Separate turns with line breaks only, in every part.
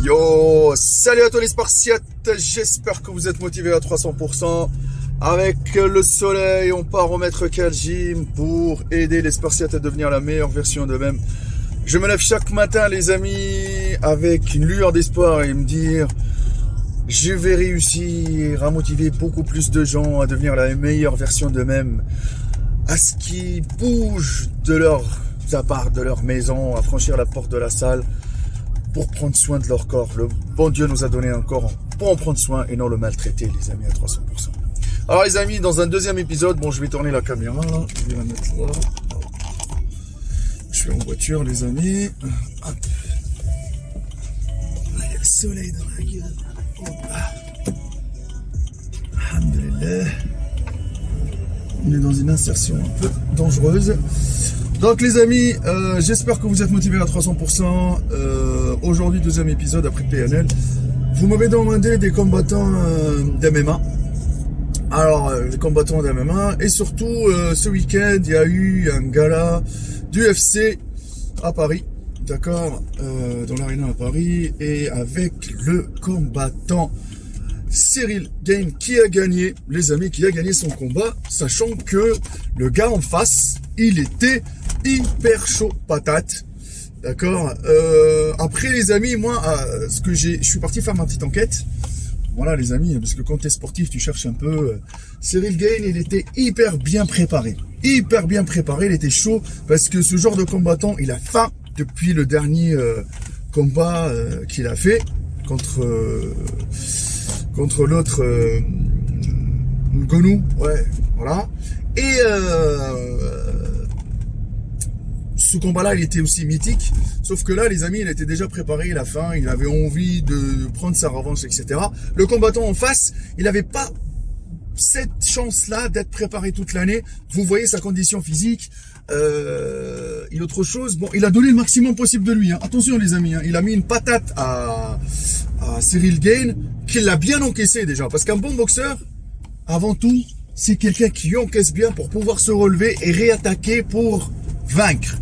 Yo, salut à tous les Spartiates, j'espère que vous êtes motivés à 300%. Avec le soleil, on part au Maître Gym pour aider les Spartiates à devenir la meilleure version d'eux-mêmes. Je me lève chaque matin, les amis, avec une lueur d'espoir et me dire je vais réussir à motiver beaucoup plus de gens à devenir la meilleure version d'eux-mêmes, à ce qu'ils bougent de leur appart, de leur maison, à franchir la porte de la salle pour prendre soin de leur corps. Le bon Dieu nous a donné un corps pour en prendre soin et non le maltraiter, les amis, à 300%. Alors les amis, dans un deuxième épisode, bon, je vais tourner la caméra, je vais la mettre là. Je suis en voiture, les amis. Hop. Il y a le soleil dans la gueule. Alhamdulillah. On est dans une insertion un peu dangereuse. Donc les amis, j'espère que vous êtes motivés à 300%. Aujourd'hui, deuxième épisode après PNL. Vous m'avez demandé des combattants d'MMA. Alors, les combattants d'MMA. Et surtout, ce week-end, il y a eu un gala d'UFC à Paris. D'accord, dans l'aréna à Paris. Et avec le combattant Ciryl Gane qui a gagné, les amis, qui a gagné son combat, sachant que le gars en face, il était hyper chaud patate. D'accord. Après les amis, moi, je suis parti faire ma petite enquête. Voilà les amis, parce que quand tu es sportif, tu cherches un peu. Ciryl Gane, il était hyper bien préparé. Hyper bien préparé, il était chaud, parce que ce genre de combattant, il a faim depuis le dernier combat qu'il a fait contre l'autre Ngannou, ouais, voilà. Et ce combat-là, il était aussi mythique. Sauf que là, les amis, il était déjà préparé, il a faim, il avait envie de prendre sa revanche, etc. Le combattant en face, il n'avait pas cette chance-là d'être préparé toute l'année. Vous voyez sa condition physique. Et autre chose, bon, il a donné le maximum possible de lui. Hein. Attention les amis, hein. Il a mis une patate à Ciryl Gane, qu'il l'a bien encaissé déjà. Parce qu'un bon boxeur, avant tout, c'est quelqu'un qui encaisse bien pour pouvoir se relever et réattaquer pour vaincre.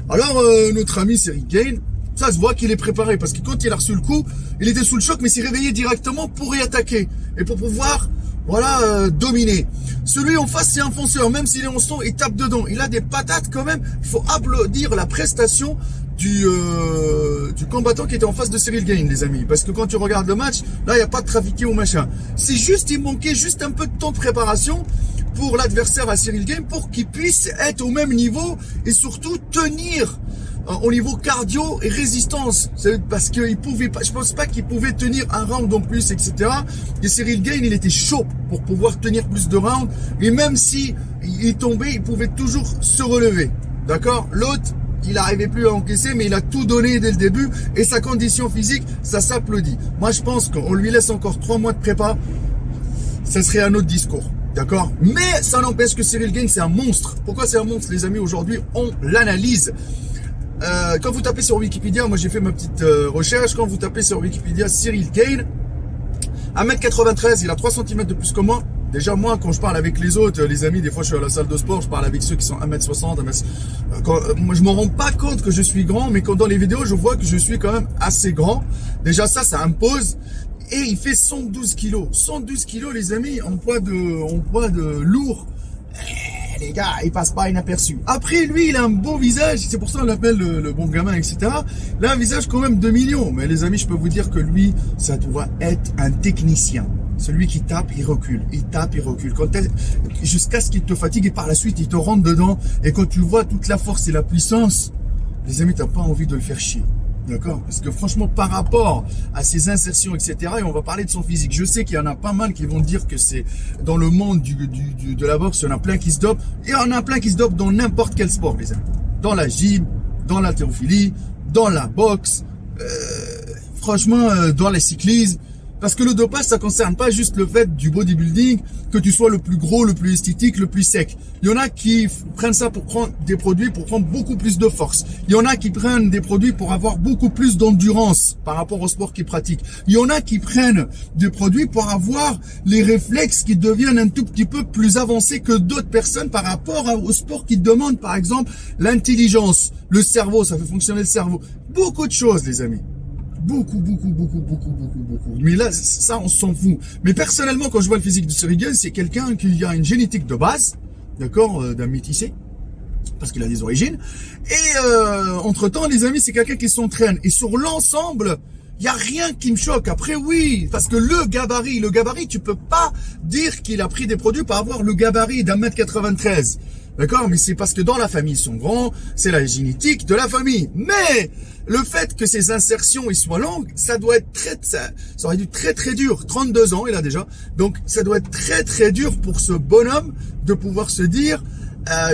Alors, notre ami Ciryl Gane, ça se voit qu'il est préparé. Parce que quand il a reçu le coup, il était sous le choc, mais s'est réveillé directement pour réattaquer. Et pour pouvoir, voilà, dominer. Celui en face, c'est un fonceur. Même s'il est en son, il tape dedans. Il a des patates quand même. Il faut applaudir la prestation du combattant qui était en face de Ciryl Gane, les amis. Parce que quand tu regardes le match, là, il n'y a pas de trafiqué ou machin. C'est juste, il manquait juste un peu de temps de préparation pour l'adversaire à Ciryl Gane pour qu'il puisse être au même niveau et surtout tenir au niveau cardio et résistance. Parce qu'il pouvait pas, je pense pas qu'il pouvait tenir un round en plus, etc. Et Ciryl Gane, il était chaud pour pouvoir tenir plus de rounds. Et même si il tombait, il pouvait toujours se relever. D'accord? L'autre, il n'arrivait plus à encaisser, mais il a tout donné dès le début. Et sa condition physique, ça s'applaudit. Moi, je pense qu'on lui laisse encore 3 mois de prépa. Ça serait un autre discours. D'accord? Mais ça n'empêche que Ciryl Gane, c'est un monstre. Pourquoi c'est un monstre, les amis? Aujourd'hui, on l'analyse. Quand vous tapez sur Wikipédia, moi j'ai fait ma petite recherche, quand vous tapez sur Wikipédia Ciryl Gane, 1m93, il a 3 cm de plus que moi. Déjà moi, quand je parle avec les autres, les amis, des fois je suis à la salle de sport, je parle avec ceux qui sont 1m60, moi je me rends pas compte que je suis grand, mais quand dans les vidéos je vois que je suis quand même assez grand. Déjà ça impose. Et il fait 112 kilos. 112 kilos, les amis, en poids de lourd. Les gars, il passe pas inaperçu. Après, lui, il a un beau visage. C'est pour ça qu'on l'appelle le bon gamin, etc. Il a un visage quand même de millions. Mais les amis, je peux vous dire que lui, ça doit être un technicien. Celui qui tape, il recule. Il tape, il recule. Jusqu'à ce qu'il te fatigue et par la suite, il te rentre dedans. Et quand tu vois toute la force et la puissance, les amis, t'as pas envie de le faire chier. D'accord? Parce que franchement, par rapport à ses insertions, etc., et on va parler de son physique. Je sais qu'il y en a pas mal qui vont dire que c'est dans le monde de la boxe, il y en a plein qui se dopent. Et il y en a plein qui se dopent dans n'importe quel sport, les amis. Dans la gym, dans l'haltérophilie, dans la boxe, franchement, dans les cyclismes. Parce que le dopage, ça concerne pas juste le fait du bodybuilding, que tu sois le plus gros, le plus esthétique, le plus sec. Il y en a qui prennent ça pour prendre des produits pour prendre beaucoup plus de force. Il y en a qui prennent des produits pour avoir beaucoup plus d'endurance par rapport au sport qu'ils pratiquent. Il y en a qui prennent des produits pour avoir les réflexes qui deviennent un tout petit peu plus avancés que d'autres personnes par rapport au sport qui demande, par exemple, l'intelligence, le cerveau, ça fait fonctionner le cerveau. Beaucoup de choses, les amis. Beaucoup, beaucoup, beaucoup, beaucoup, beaucoup, beaucoup. Mais là, ça, on s'en fout. Mais personnellement, quand je vois le physique de Cyril Gane, c'est quelqu'un qui a une génétique de base, d'accord, d'un métissé, parce qu'il a des origines. Et entre-temps, les amis, c'est quelqu'un qui s'entraîne. Et sur l'ensemble, il n'y a rien qui me choque. Après, oui, parce que le gabarit, tu peux pas dire qu'il a pris des produits par avoir le gabarit d'1m93. D'accord? Mais c'est parce que dans la famille, ils sont grands, c'est la génétique de la famille. Mais le fait que ces insertions ils soient longues, ça doit être ça aurait dû très très dur. 32 ans, il a déjà. Donc, ça doit être très très dur pour ce bonhomme de pouvoir se dire,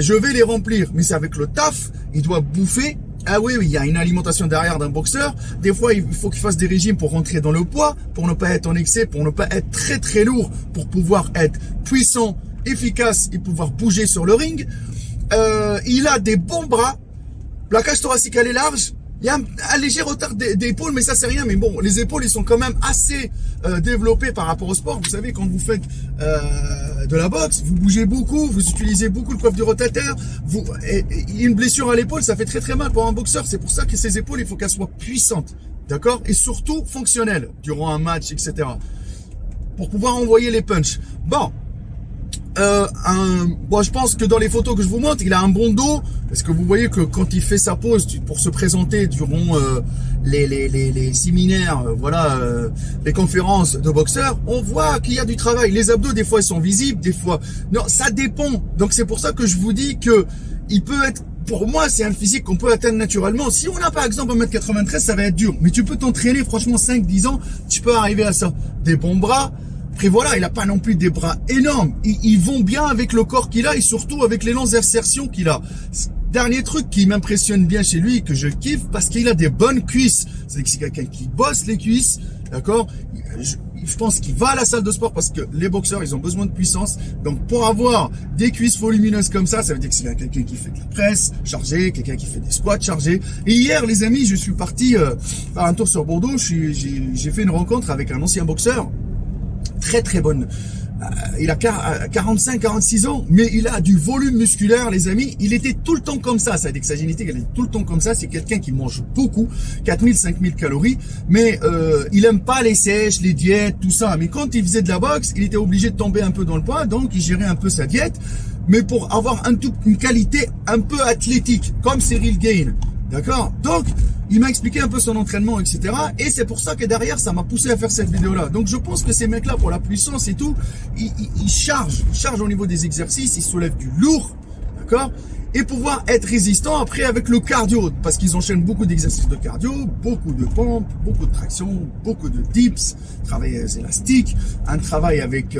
je vais les remplir. Mais c'est avec le taf, il doit bouffer. Ah oui, il y a une alimentation derrière d'un boxeur. Des fois, il faut qu'il fasse des régimes pour rentrer dans le poids, pour ne pas être en excès, pour ne pas être très très lourd, pour pouvoir être puissant, efficace et pouvoir bouger sur le ring. Il a des bons bras. La cage thoracique, elle est large. Il y a un léger retard d'épaules, mais ça c'est rien. Mais bon, les épaules, ils sont quand même assez développées par rapport au sport. Vous savez, quand vous faites de la boxe, vous bougez beaucoup, vous utilisez beaucoup le coiffe du rotateur. Une blessure à l'épaule, ça fait très très mal pour un boxeur. C'est pour ça que ces épaules, il faut qu'elles soient puissantes, d'accord, et surtout fonctionnelles durant un match, etc. Pour pouvoir envoyer les punchs. Bon. Je pense que dans les photos que je vous montre, il a un bon dos, parce que vous voyez que quand il fait sa pose pour se présenter durant les séminaires, les conférences de boxeurs, on voit qu'il y a du travail. Les abdos, des fois, ils sont visibles, des fois, non, ça dépend. Donc c'est pour ça que je vous dis que il peut être, pour moi, c'est un physique qu'on peut atteindre naturellement. Si on a par exemple 1m93, ça va être dur, mais tu peux t'entraîner, franchement, 5-10 ans, tu peux arriver à ça. Des bons bras. Après voilà, il a pas non plus des bras énormes. Ils vont bien avec le corps qu'il a et surtout avec les longues insertions qu'il a. Dernier truc qui m'impressionne bien chez lui, que je kiffe, parce qu'il a des bonnes cuisses. C'est que c'est quelqu'un qui bosse les cuisses, d'accord. Je pense qu'il va à la salle de sport parce que les boxeurs, ils ont besoin de puissance. Donc pour avoir des cuisses volumineuses comme ça veut dire que c'est quelqu'un qui fait de la presse chargée, quelqu'un qui fait des squats chargés. Et hier, les amis, je suis parti faire un tour sur Bordeaux. J'ai fait une rencontre avec un ancien boxeur. Très très bonne. Il a 45-46 ans, mais il a du volume musculaire, les amis. Il était tout le temps comme ça. Ça veut dire que sa génétique, elle est tout le temps comme ça. C'est quelqu'un qui mange beaucoup, 4000-5000 calories, mais il aime pas les sèches, les diètes, tout ça. Mais quand il faisait de la boxe, il était obligé de tomber un peu dans le poids, donc il gérait un peu sa diète, mais pour avoir une qualité un peu athlétique, comme Cyril Gane. D'accord? Donc, il m'a expliqué un peu son entraînement, etc. Et c'est pour ça que derrière, ça m'a poussé à faire cette vidéo-là. Donc, je pense que ces mecs-là, pour la puissance et tout, ils chargent au niveau des exercices, ils soulèvent du lourd, d'accord? Et pouvoir être résistant après avec le cardio, parce qu'ils enchaînent beaucoup d'exercices de cardio, beaucoup de pompes, beaucoup de traction, beaucoup de dips, travail élastique, un travail avec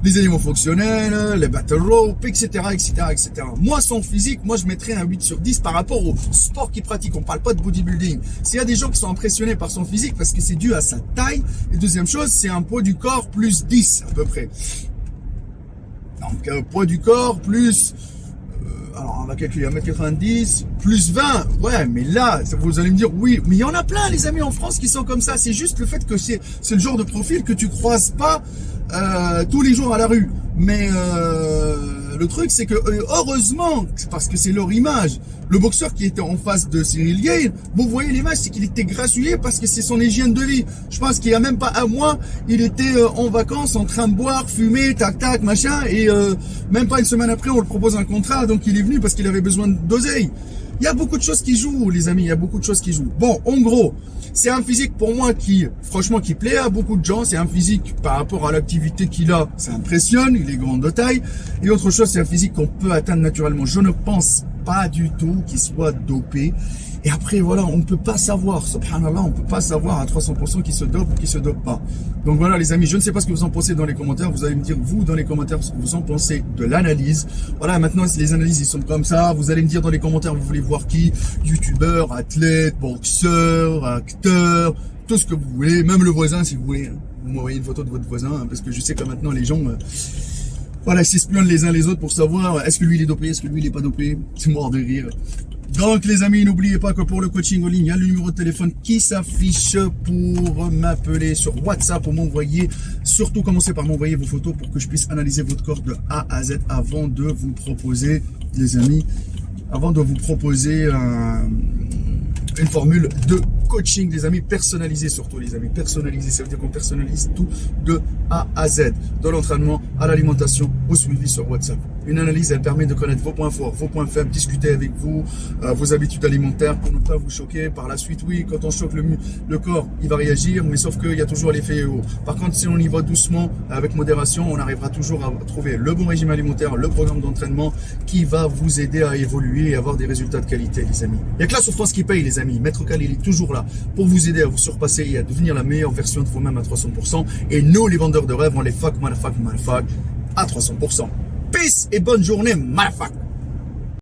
les éléments fonctionnels, les battle rope, etc., etc., etc. Moi, son physique, moi, je mettrais un 8 sur 10 par rapport au sport qu'il pratique. On parle pas de bodybuilding. S'il y a des gens qui sont impressionnés par son physique parce que c'est dû à sa taille, et deuxième chose, c'est un poids du corps plus 10 à peu près. Donc, poids du corps plus... alors, on va calculer 1m90, plus 20. Ouais, mais là, vous allez me dire, oui, mais il y en a plein, les amis, en France qui sont comme ça. C'est juste le fait que c'est le genre de profil que tu croises pas tous les jours à la rue. Mais le truc, c'est que heureusement, parce que c'est leur image, le boxeur qui était en face de Cyril Gane, vous voyez l'image, c'est qu'il était grassouillé parce que c'est son hygiène de vie. Je pense qu'il y a même pas un mois, il était en vacances, en train de boire, fumer, tac tac, machin, et même pas une semaine après, on le propose un contrat, donc il est venu parce qu'il avait besoin d'oseille. Il y a beaucoup de choses qui jouent, les amis, il y a beaucoup de choses qui jouent. Bon, en gros, c'est un physique pour moi qui, franchement, qui plaît à beaucoup de gens. C'est un physique par rapport à l'activité qu'il a, ça impressionne, il est grand de taille. Et autre chose, c'est un physique qu'on peut atteindre naturellement. Je ne pense pas du tout qu'il soit dopé. Et après, voilà, on ne peut pas savoir, subhanallah, on ne peut pas savoir à 300% qui se dope ou qui se dope pas. Donc voilà, les amis, je ne sais pas ce que vous en pensez dans les commentaires. Vous allez me dire, vous, dans les commentaires, ce que vous en pensez de l'analyse. Voilà, maintenant, les analyses, ils sont comme ça. Vous allez me dire dans les commentaires, vous voulez voir qui? Youtubeur, athlète, boxeur, acteur, tout ce que vous voulez. Même le voisin, si vous voulez. Vous m'envoyez une photo de votre voisin, hein, parce que je sais que maintenant, les gens... voilà, ils s'espionnent les uns les autres pour savoir est-ce que lui il est dopé, est-ce que lui il est pas dopé. C'est mort de rire. Donc les amis, n'oubliez pas que pour le coaching en ligne, il y a le numéro de téléphone qui s'affiche pour m'appeler sur WhatsApp ou m'envoyer. Surtout commencez par m'envoyer vos photos pour que je puisse analyser votre corps de A à Z avant de vous proposer, les amis, avant de vous proposer une formule de coaching, les amis, personnalisé surtout, les amis. Personnalisé, ça veut dire qu'on personnalise tout de A à Z. De l'entraînement à l'alimentation, au suivi sur WhatsApp. Une analyse, elle permet de connaître vos points forts, vos points faibles, discuter avec vous, vos habitudes alimentaires pour ne pas vous choquer. Par la suite, oui, quand on choque le corps, il va réagir, mais sauf qu'il y a toujours l'effet haut. Par contre, si on y va doucement, avec modération, on arrivera toujours à trouver le bon régime alimentaire, le programme d'entraînement qui va vous aider à évoluer et avoir des résultats de qualité, les amis. Il n'y a que la souffrance qui paye, les amis. Maître Khalil est toujours là pour vous aider à vous surpasser et à devenir la meilleure version de vous-même à 300%. Et nous, les vendeurs de rêves, on les fuck, motherfuck, à 300%. Peace et bonne journée, motherfuck.